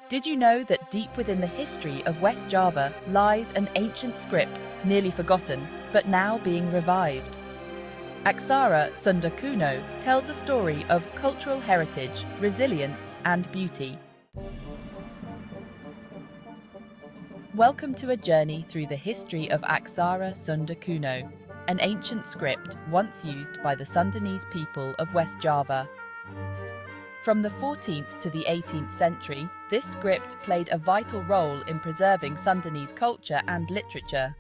Did you know that deep within the history of West Java lies an ancient script, nearly forgotten, but now being revived? Aksara Sunda Kuno tells a story of cultural heritage, resilience, and beauty. Welcome to a journey through the history of Aksara Sunda Kuno, an ancient script once used by the Sundanese people of West Java. From the 14th to the 18th century, this script played a vital role in preserving Sundanese culture and literature.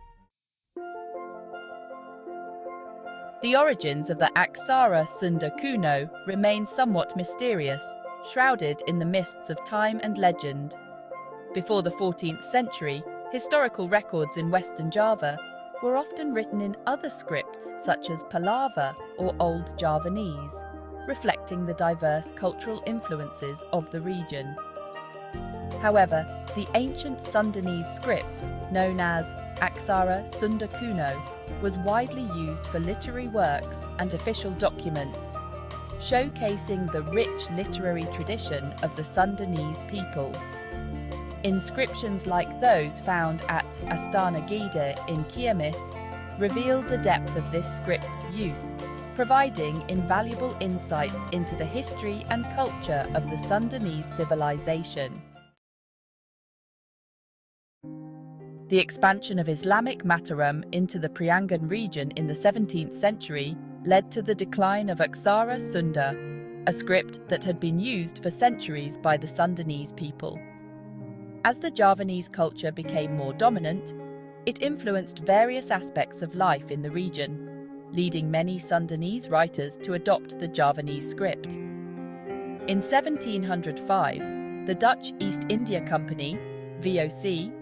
The origins of the Aksara Sunda Kuno remain somewhat mysterious, shrouded in the mists of time and legend. Before the 14th century, historical records in Western Java were often written in other scripts such as Palava or Old Javanese, reflecting the diverse cultural influences of the region. However, the ancient Sundanese script, known as Aksara Sunda Kuno, was widely used for literary works and official documents, showcasing the rich literary tradition of the Sundanese people. Inscriptions like those found at Astana Gede in Kiamis reveal the depth of this script's use, providing invaluable insights into the history and culture of the Sundanese civilization. The expansion of Islamic Mataram into the Priangan region in the 17th century led to the decline of Aksara Sunda, a script that had been used for centuries by the Sundanese people. As the Javanese culture became more dominant, it influenced various aspects of life in the region, leading many Sundanese writers to adopt the Javanese script. In 1705, the Dutch East India Company, VOC,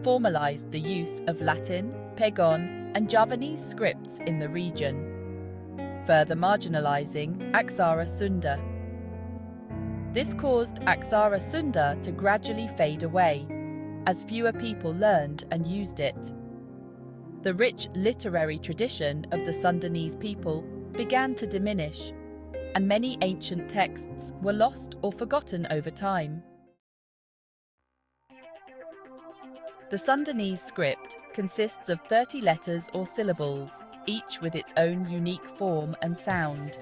formalized the use of Latin, Pegon, and Javanese scripts in the region, further marginalizing Aksara Sunda. This caused Aksara Sunda to gradually fade away, as fewer people learned and used it. The rich literary tradition of the Sundanese people began to diminish, and many ancient texts were lost or forgotten over time. The Sundanese script consists of 30 letters or syllables, each with its own unique form and sound.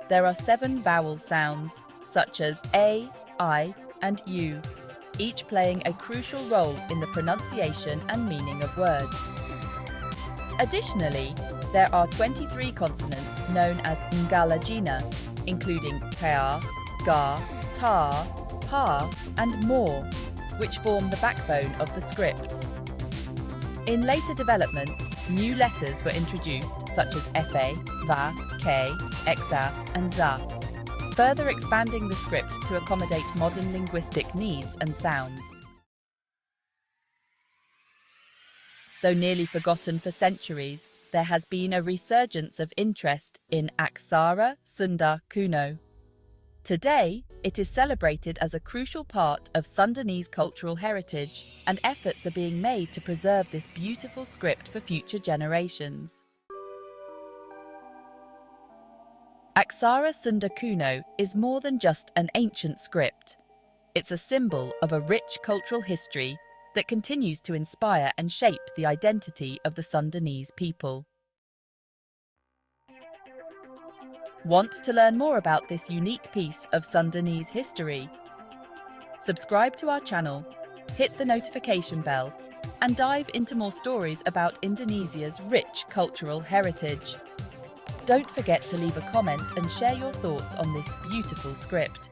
There are 7 vowel sounds, such as A, I, and U, each playing a crucial role in the pronunciation and meaning of words. Additionally, there are 23 consonants known as Ngalajina, including Ka, Ga, Ta, Pa, and more, which form the backbone of the script. In later developments, new letters were introduced, such as Fa, Va, K, Xa, and Za, further expanding the script to accommodate modern linguistic needs and sounds. Though nearly forgotten for centuries, there has been a resurgence of interest in Aksara Sunda Kuno. Today, it is celebrated as a crucial part of Sundanese cultural heritage, and efforts are being made to preserve this beautiful script for future generations. Aksara Sunda Kuno is more than just an ancient script. It's a symbol of a rich cultural history that continues to inspire and shape the identity of the Sundanese people. Want to learn more about this unique piece of Sundanese history? Subscribe to our channel, hit the notification bell, and dive into more stories about Indonesia's rich cultural heritage. Don't forget to leave a comment and share your thoughts on this beautiful script.